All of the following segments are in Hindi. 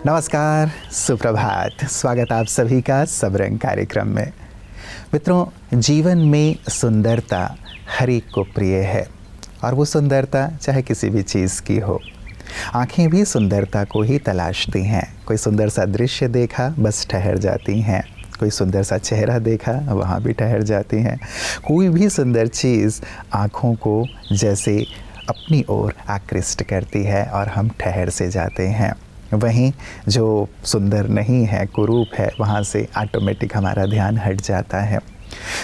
नमस्कार, सुप्रभात। स्वागत आप सभी का सब रंग कार्यक्रम में। मित्रों, जीवन में सुंदरता हर एक को प्रिय है और वो सुंदरता चाहे किसी भी चीज़ की हो। आँखें भी सुंदरता को ही तलाशती हैं। कोई सुंदर सा दृश्य देखा बस ठहर जाती हैं, कोई सुंदर सा चेहरा देखा वहाँ भी ठहर जाती हैं। कोई भी सुंदर चीज़ आँखों को जैसे अपनी ओर आकृष्ट करती है और हम ठहर से जाते हैं। वहीं जो सुंदर नहीं है, कुरूप है, वहाँ से ऑटोमेटिक हमारा ध्यान हट जाता है।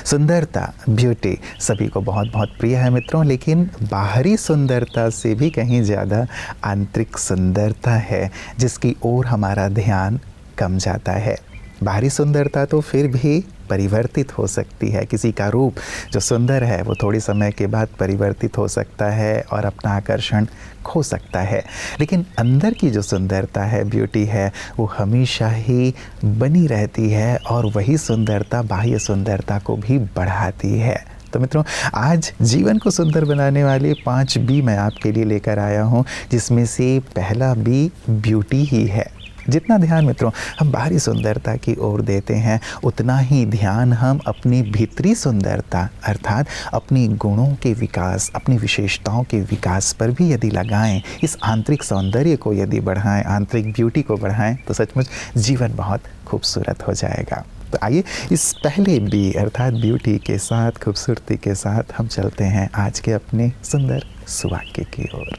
सुंदरता, ब्यूटी सभी को बहुत बहुत प्रिय है मित्रों, लेकिन बाहरी सुंदरता से भी कहीं ज़्यादा आंतरिक सुंदरता है जिसकी ओर हमारा ध्यान कम जाता है। बाहरी सुंदरता तो फिर भी परिवर्तित हो सकती है। किसी का रूप जो सुंदर है वो थोड़ी समय के बाद परिवर्तित हो सकता है और अपना आकर्षण खो सकता है, लेकिन अंदर की जो सुंदरता है, ब्यूटी है, वो हमेशा ही बनी रहती है और वही सुंदरता बाह्य सुंदरता को भी बढ़ाती है। तो मित्रों, आज जीवन को सुंदर बनाने वाले 5 बी मैं आपके लिए लेकर आया हूँ, जिसमें से पहला बी ब्यूटी ही है। जितना ध्यान मित्रों हम बाहरी सुंदरता की ओर देते हैं, उतना ही ध्यान हम अपनी भीतरी सुंदरता अर्थात अपनी गुणों के विकास, अपनी विशेषताओं के विकास पर भी यदि लगाएं, इस आंतरिक सौंदर्य को यदि बढ़ाएं, आंतरिक ब्यूटी को बढ़ाएं, तो सचमुच जीवन बहुत खूबसूरत हो जाएगा। तो आइए इस पहले बी अर्थात ब्यूटी के साथ, खूबसूरती के साथ हम चलते हैं आज के अपने सुंदर सुवाक्य की ओर।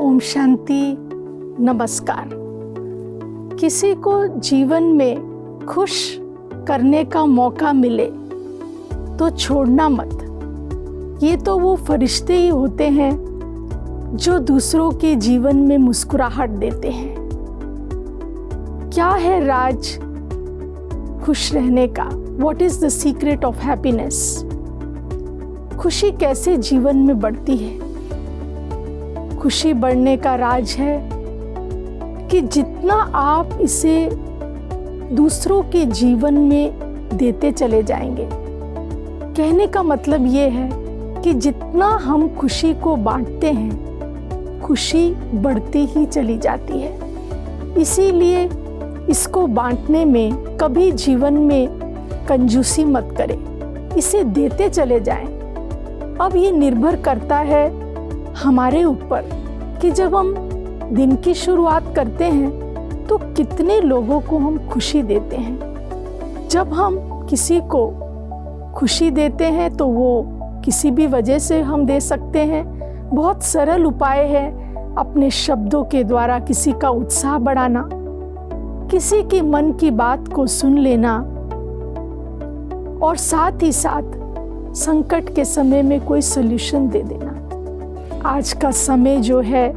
ओम शांति, नमस्कार। किसी को जीवन में खुश करने का मौका मिले तो छोड़ना मत। ये तो वो फरिश्ते ही होते हैं जो दूसरों के जीवन में मुस्कुराहट देते हैं। क्या है राज खुश रहने का? What is the secret of happiness? खुशी कैसे जीवन में बढ़ती है? खुशी बढ़ने का राज है कि जितना आप इसे दूसरों के जीवन में देते चले जाएंगे। कहने का मतलब ये है कि जितना हम खुशी को बांटते हैं, खुशी बढ़ती ही चली जाती है। इसीलिए इसको बांटने में कभी जीवन में कंजूसी मत करें, इसे देते चले जाएं। अब ये निर्भर करता है हमारे ऊपर कि जब हम दिन की शुरुआत करते हैं तो कितने लोगों को हम खुशी देते हैं। जब हम किसी को खुशी देते हैं तो वो किसी भी वजह से हम दे सकते हैं। बहुत सरल उपाय है अपने शब्दों के द्वारा किसी का उत्साह बढ़ाना, किसी की मन की बात को सुन लेना और साथ ही साथ संकट के समय में कोई सॉल्यूशन दे देना। आज का समय जो है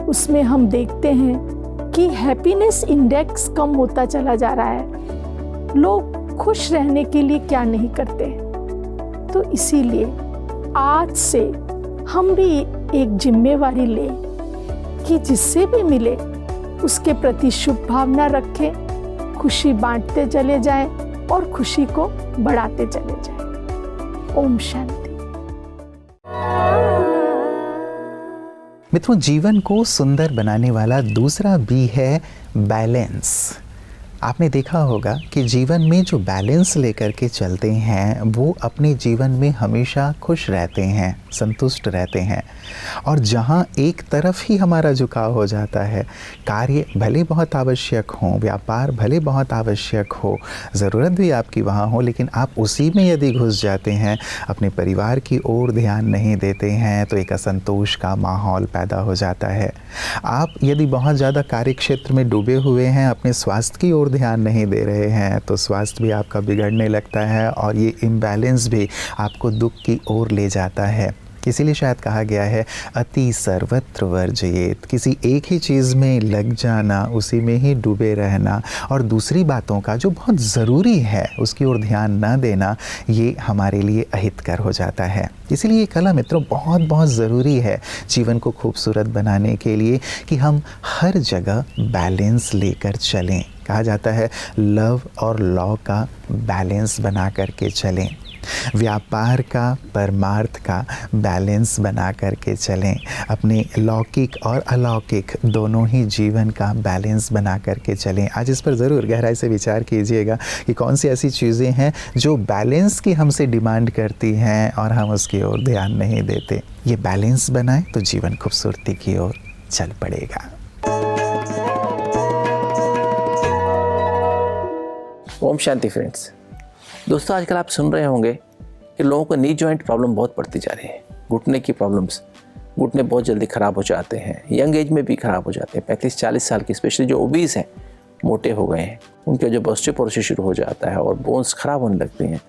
उसमें हम देखते हैं कि हैप्पीनेस इंडेक्स कम होता चला जा रहा है। लोग खुश रहने के लिए क्या नहीं करते। तो इसीलिए आज से हम भी एक जिम्मेवारी लें कि जिससे भी मिले उसके प्रति शुभ भावना रखें, खुशी बांटते चले जाएं और खुशी को बढ़ाते चले जाएं। ओम शांति। मित्रों, जीवन को सुंदर बनाने वाला दूसरा बी है बैलेंस। आपने देखा होगा कि जीवन में जो बैलेंस लेकर के चलते हैं वो अपने जीवन में हमेशा खुश रहते हैं, संतुष्ट रहते हैं। और जहाँ एक तरफ ही हमारा झुकाव हो जाता है, कार्य भले बहुत आवश्यक हो, व्यापार भले बहुत आवश्यक हो, ज़रूरत भी आपकी वहाँ हो, लेकिन आप उसी में यदि घुस जाते हैं, अपने परिवार की ओर ध्यान नहीं देते हैं, तो एक असंतोष का माहौल पैदा हो जाता है। आप यदि बहुत ज़्यादा कार्य क्षेत्र में डूबे हुए हैं, अपने स्वास्थ्य की ओर ध्यान नहीं दे रहे हैं, तो स्वास्थ्य भी आपका बिगड़ने लगता है और ये इम्बैलेंस भी आपको दुख की ओर ले जाता है। इसीलिए शायद कहा गया है अति सर्वत्र वर्जयेत। किसी एक ही चीज़ में लग जाना, उसी में ही डूबे रहना और दूसरी बातों का जो बहुत ज़रूरी है उसकी ओर ध्यान न देना, ये हमारे लिए अहितकर हो जाता है। इसीलिए ये कला मित्रों बहुत बहुत ज़रूरी है जीवन को खूबसूरत बनाने के लिए कि हम हर जगह बैलेंस लेकर चलें। कहा जाता है लव और लॉ का बैलेंस बना करके चलें। व्यापार का, परमार्थ का बैलेंस बना करके चलें। अपने लौकिक और अलौकिक दोनों ही जीवन का बैलेंस बना करके चलें। आज इस पर ज़रूर गहराई से विचार कीजिएगा कि कौन सी ऐसी चीज़ें हैं जो बैलेंस की हमसे डिमांड करती हैं और हम उसकी ओर ध्यान नहीं देते। ये बैलेंस बनाएं तो जीवन खूबसूरती की ओर चल पड़ेगा। ओम शांति फ्रेंड्स। दोस्तों, आजकल आप सुन रहे होंगे कि लोगों को नी जॉइंट प्रॉब्लम बहुत बढ़ती जा रही है। घुटने की प्रॉब्लम्स, घुटने बहुत जल्दी ख़राब हो जाते हैं, यंग एज में भी ख़राब हो जाते हैं। 35-40 साल की, स्पेशली जो ओबीस हैं, मोटे हो गए हैं, उनके जो ऑस्टियोपोरोसिस शुरू हो जाता है और बोन्स ख़राब होने लगती हैं,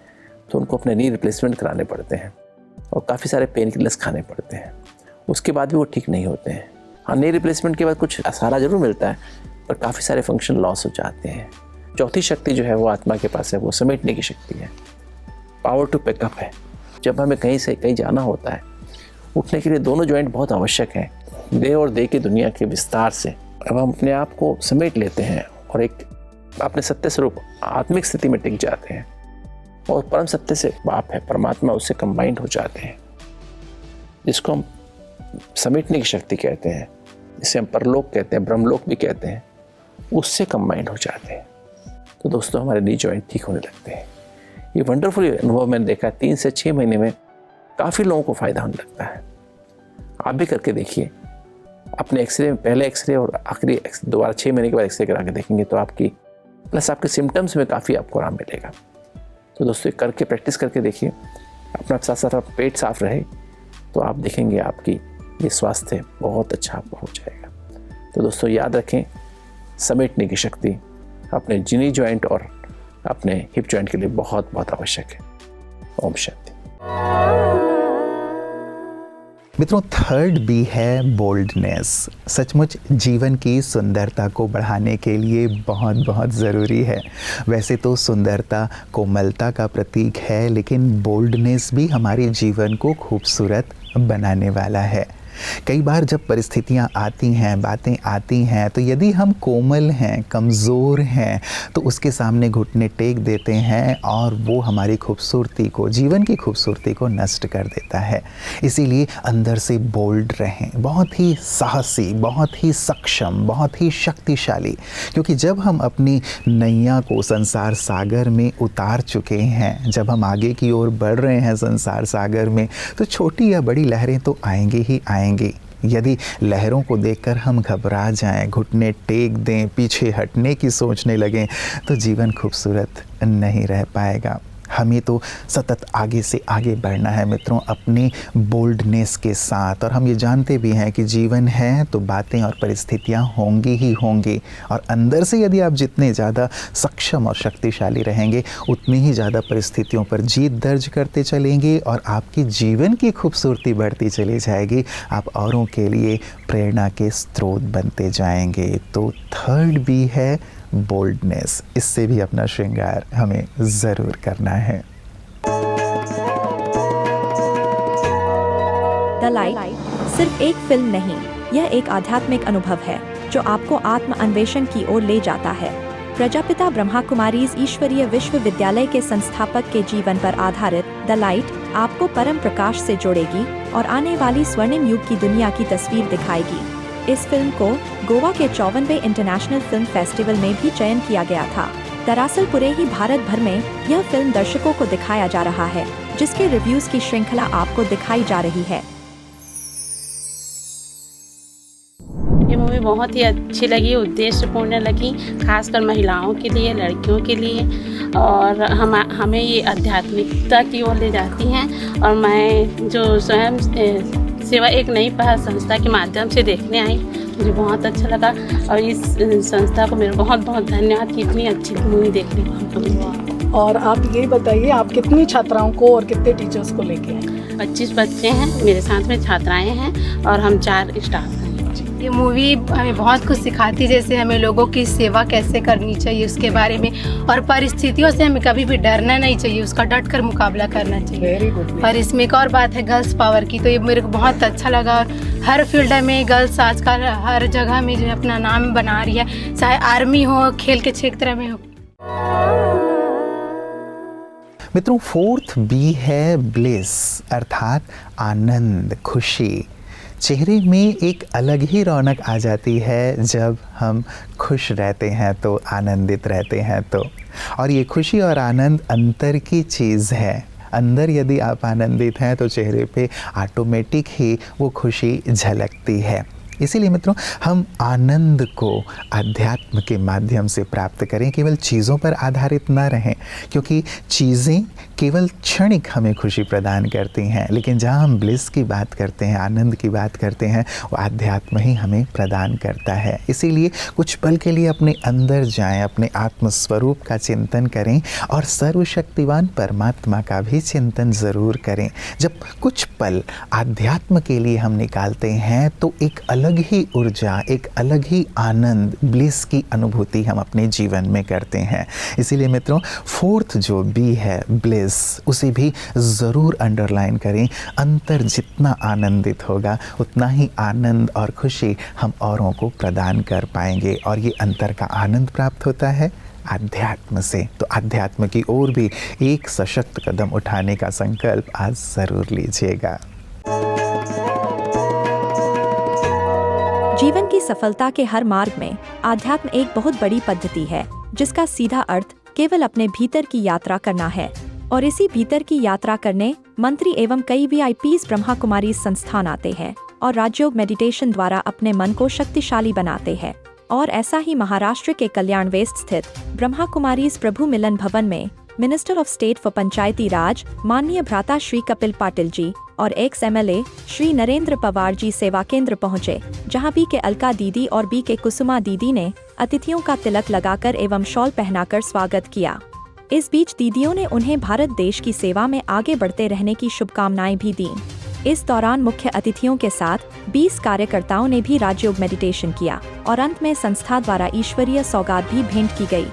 तो उनको अपने नी रिप्लेसमेंट कराने पड़ते हैं और काफ़ी सारे पेन किलर्स खाने पड़ते हैं। उसके बाद भी वो ठीक नहीं होते हैं। हाँ, नी रिप्लेसमेंट के बाद कुछ सहारा ज़रूर मिलता है, पर काफ़ी सारे फंक्शन लॉस हो जाते हैं। चौथी शक्ति जो है वो आत्मा के पास है, वो समेटने की शक्ति है। पावर टू पिकअप है। जब हमें कहीं से कहीं जाना होता है, उठने के लिए दोनों जॉइंट बहुत आवश्यक हैं। देह और देह की दुनिया के विस्तार से अब हम अपने आप को समेट लेते हैं और एक अपने सत्य स्वरूप आत्मिक स्थिति में टिक जाते हैं और परम सत्य से बाप है, परमात्मा, उससे कंबाइंड हो जाते हैं, जिसको हम समेटने की शक्ति कहते हैं, जिसे हम परलोक कहते हैं, ब्रह्मलोक भी कहते हैं, उससे कंबाइंड हो जाते हैं। तो दोस्तों, हमारे नी जॉइंट ठीक होने लगते हैं। ये वंडरफुल अनुभव मैंने देखा है। 3 से 6 महीने में काफ़ी लोगों को फ़ायदा होने लगता है। आप भी करके देखिए। अपने एक्सरे में, पहले एक्सरे और आखिरी दोबारा 6 महीने के बाद एक्सरे करा के देखेंगे तो आपकी प्लस आपके सिम्टम्स में काफ़ी आपको आराम मिलेगा। तो दोस्तों, करके प्रैक्टिस करके देखिए। अपना साथ साथ आप पेट साफ रहे तो आप देखेंगे आपकी ये स्वास्थ्य बहुत अच्छा आपको हो जाएगा। तो दोस्तों, याद रखें, समेटने की शक्ति अपने जिनी जॉइंट और अपने हिप जॉइंट के लिए बहुत बहुत आवश्यक है। ओम शांति। मित्रों, थर्ड बी है बोल्डनेस। सचमुच जीवन की सुंदरता को बढ़ाने के लिए बहुत बहुत ज़रूरी है। वैसे तो सुंदरता कोमलता का प्रतीक है, लेकिन बोल्डनेस भी हमारे जीवन को खूबसूरत बनाने वाला है। कई बार जब परिस्थितियाँ आती हैं, बातें आती हैं, तो यदि हम कोमल हैं, कमज़ोर हैं, तो उसके सामने घुटने टेक देते हैं और वो हमारी खूबसूरती को, जीवन की खूबसूरती को नष्ट कर देता है। इसीलिए अंदर से बोल्ड रहें, बहुत ही साहसी, बहुत ही सक्षम, बहुत ही शक्तिशाली, क्योंकि जब हम अपनी नैया को संसार सागर में उतार चुके हैं, जब हम आगे की ओर बढ़ रहे हैं संसार सागर में, तो छोटी या बड़ी लहरें तो आएंगी ही आएंगी। यदि लहरों को देखकर हम घबरा जाएं, घुटने टेक दें, पीछे हटने की सोचने लगें, तो जीवन खूबसूरत नहीं रह पाएगा। हमें तो सतत आगे से आगे बढ़ना है मित्रों, अपनी बोल्डनेस के साथ। और हम ये जानते भी हैं कि जीवन है तो बातें और परिस्थितियां होंगी ही होंगी, और अंदर से यदि आप जितने ज़्यादा सक्षम और शक्तिशाली रहेंगे, उतनी ही ज़्यादा परिस्थितियों पर जीत दर्ज करते चलेंगे और आपकी जीवन की खूबसूरती बढ़ती चली जाएगी। आप औरों के लिए प्रेरणा के स्रोत बनते जाएंगे। तो थर्ड भी है बोल्डनेस। इससे भी अपना श्रृंगार हमें ज़रूर करना है। द लाइट सिर्फ एक फिल्म नहीं, यह एक आध्यात्मिक अनुभव है जो आपको आत्म अन्वेषण की ओर ले जाता है। प्रजापिता ब्रह्मा कुमारीज ईश्वरीय विश्वविद्यालय के संस्थापक के जीवन पर आधारित द लाइट आपको परम प्रकाश से जोड़ेगी और आने वाली स्वर्णिम युग की दुनिया की तस्वीर दिखाएगी। इस फिल्म को गोवा के 54वें इंटरनेशनल फिल्म फेस्टिवल में भी चयन किया गया था। दरअसल पूरे ही भारत भर में यह फिल्म दर्शकों को दिखाया जा रहा है, जिसके रिव्यूज की श्रृंखला आपको दिखाई जा रही है। ये मूवी बहुत ही अच्छी लगी, उद्देश्यपूर्ण लगी, खासकर महिलाओं के लिए, लड़कियों के लिए, और हमें ये आध्यात्मिकता की ओर ले जाती हैं। और मैं जो स्वयं सेवा एक नई पहल संस्था के माध्यम से देखने आई, मुझे बहुत अच्छा लगा और इस संस्था को मेरा बहुत बहुत धन्यवाद कि इतनी अच्छी मूवी देखने को हमको मिली। और आप ये बताइए, आप कितनी छात्राओं को और कितने टीचर्स को लेके आए? 25 बच्चे हैं मेरे साथ में, छात्राएं हैं और हम 4 स्टाफ हैं। ये मूवी हमें बहुत कुछ सिखाती है, जैसे हमें लोगों की सेवा कैसे करनी चाहिए उसके बारे में, और परिस्थितियों से हमें कभी भी डरना नहीं चाहिए, उसका डट कर मुकाबला करना चाहिए। Very good. और इसमें एक और बात है गर्ल्स पावर की, तो ये मेरे को बहुत अच्छा लगा। और हर फील्ड में गर्ल्स आजकल हर जगह में जो है अपना नाम बना रही है, चाहे आर्मी हो, खेल के क्षेत्र में हो। मित्रों, फोर्थ बी है ब्लिस, अर्थात आनंद, खुशी। चेहरे में एक अलग ही रौनक आ जाती है जब हम खुश रहते हैं तो, आनंदित रहते हैं तो। और ये खुशी और आनंद अंतर की चीज़ है। अंदर यदि आप आनंदित हैं तो चेहरे पे ऑटोमेटिक ही वो खुशी झलकती है। इसीलिए मित्रों, हम आनंद को अध्यात्म के माध्यम से प्राप्त करें, केवल चीज़ों पर आधारित ना रहें, क्योंकि चीज़ें केवल क्षणिक हमें खुशी प्रदान करती हैं, लेकिन जहाँ हम ब्लिस की बात करते हैं, आनंद की बात करते हैं, वो अध्यात्म ही हमें प्रदान करता है। इसीलिए कुछ पल के लिए अपने अंदर जाएं, अपने आत्मस्वरूप का चिंतन करें और सर्वशक्तिवान परमात्मा का भी चिंतन ज़रूर करें। जब कुछ पल अध्यात्म के लिए हम निकालते हैं तो एक अलग ही ऊर्जा, एक अलग ही आनंद, ब्लिस की अनुभूति हम अपने जीवन में करते हैं। इसीलिए मित्रों, फोर्थ जो बी है ब्लिस, उसे भी ज़रूर अंडरलाइन करें। अंतर जितना आनंदित होगा उतना ही आनंद और खुशी हम औरों को प्रदान कर पाएंगे, और ये अंतर का आनंद प्राप्त होता है अध्यात्म से। तो अध्यात्म की ओर भी एक सशक्त कदम उठाने का संकल्प आज ज़रूर लीजिएगा। जीवन की सफलता के हर मार्ग में आध्यात्म एक बहुत बड़ी पद्धति है, जिसका सीधा अर्थ केवल अपने भीतर की यात्रा करना है। और इसी भीतर की यात्रा करने मंत्री एवं कई VIPs ब्रह्मा कुमारी संस्थान आते हैं और राजयोग मेडिटेशन द्वारा अपने मन को शक्तिशाली बनाते हैं। और ऐसा ही महाराष्ट्र के कल्याण वेस्ट स्थित ब्रह्मा कुमारीज प्रभु मिलन भवन में मिनिस्टर ऑफ स्टेट फॉर पंचायती राज माननीय भ्राता श्री कपिल पाटिल जी और एक्स MLA श्री नरेंद्र पवार जी सेवा केंद्र पहुंचे, जहां बी के अलका दीदी और बी के कुसुमा दीदी ने अतिथियों का तिलक लगाकर एवं शॉल पहनाकर स्वागत किया। इस बीच दीदियों ने उन्हें भारत देश की सेवा में आगे बढ़ते रहने की शुभकामनाएं भी दीं। इस दौरान मुख्य अतिथियों के साथ 20 कार्यकर्ताओं ने भी राजयोग मेडिटेशन किया और अंत में संस्था द्वारा ईश्वरीय सौगात भी भेंट की गई।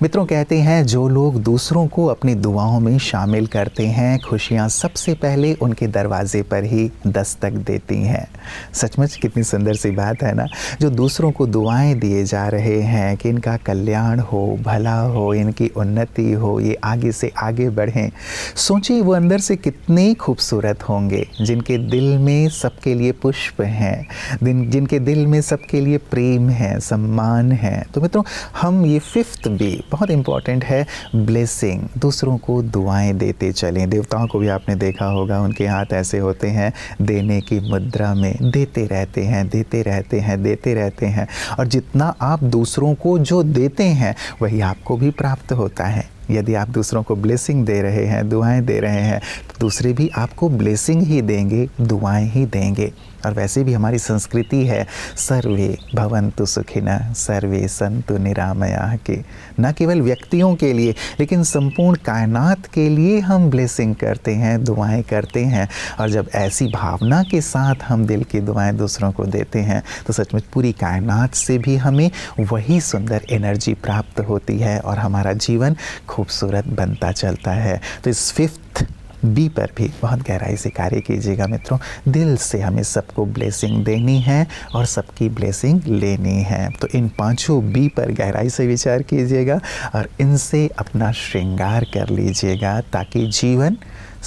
मित्रों, कहते हैं जो लोग दूसरों को अपनी दुआओं में शामिल करते हैं, खुशियां सबसे पहले उनके दरवाजे पर ही दस्तक देती हैं। सचमुच कितनी सुंदर सी बात है ना। जो दूसरों को दुआएं दिए जा रहे हैं कि इनका कल्याण हो, भला हो, इनकी उन्नति हो, ये आगे से आगे बढ़ें, सोचिए वो अंदर से कितने खूबसूरत होंगे, जिनके दिल में सबके लिए पुष्प हैं, जिनके दिल में सबके लिए प्रेम है, सम्मान है। तो मित्रों, हम ये फिफ्थ बी बहुत इम्पॉर्टेंट है, ब्लेसिंग। दूसरों को दुआएं देते चलें। देवताओं को भी आपने देखा होगा, उनके हाथ ऐसे होते हैं देने की मुद्रा में, देते रहते हैं, देते रहते हैं, देते रहते हैं। और जितना आप दूसरों को जो देते हैं वही आपको भी प्राप्त होता है। यदि आप दूसरों को ब्लेसिंग दे रहे हैं, दुआएं दे रहे हैं, तो दूसरे भी आपको ब्लेसिंग ही देंगे, दुआएं ही देंगे। और वैसे भी हमारी संस्कृति है सर्वे भवन्तु सुखिनः सर्वे सन्तु निरामयाः की। न केवल व्यक्तियों के लिए लेकिन संपूर्ण कायनात के लिए हम ब्लेसिंग करते हैं, दुआएं करते हैं। और जब ऐसी भावना के साथ हम दिल की दुआएं दूसरों को देते हैं तो सचमुच पूरी कायनात से भी हमें वही सुंदर एनर्जी प्राप्त होती है और हमारा जीवन खूबसूरत बनता चलता है। तो इस फिफ्थ बी पर भी बहुत गहराई से कार्य कीजिएगा मित्रों। दिल से हमें सबको ब्लेसिंग देनी है और सबकी ब्लेसिंग लेनी है। तो इन पांचों बी पर गहराई से विचार कीजिएगा और इनसे अपना श्रृंगार कर लीजिएगा, ताकि जीवन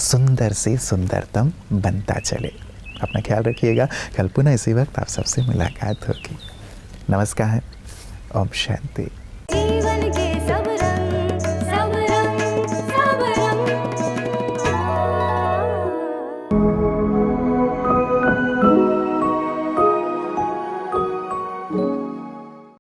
सुंदर से सुंदरतम बनता चले। अपना ख्याल रखिएगा। कल पुनः इसी वक्त आप सबसे मुलाकात होगी। नमस्कार। ओम शांति।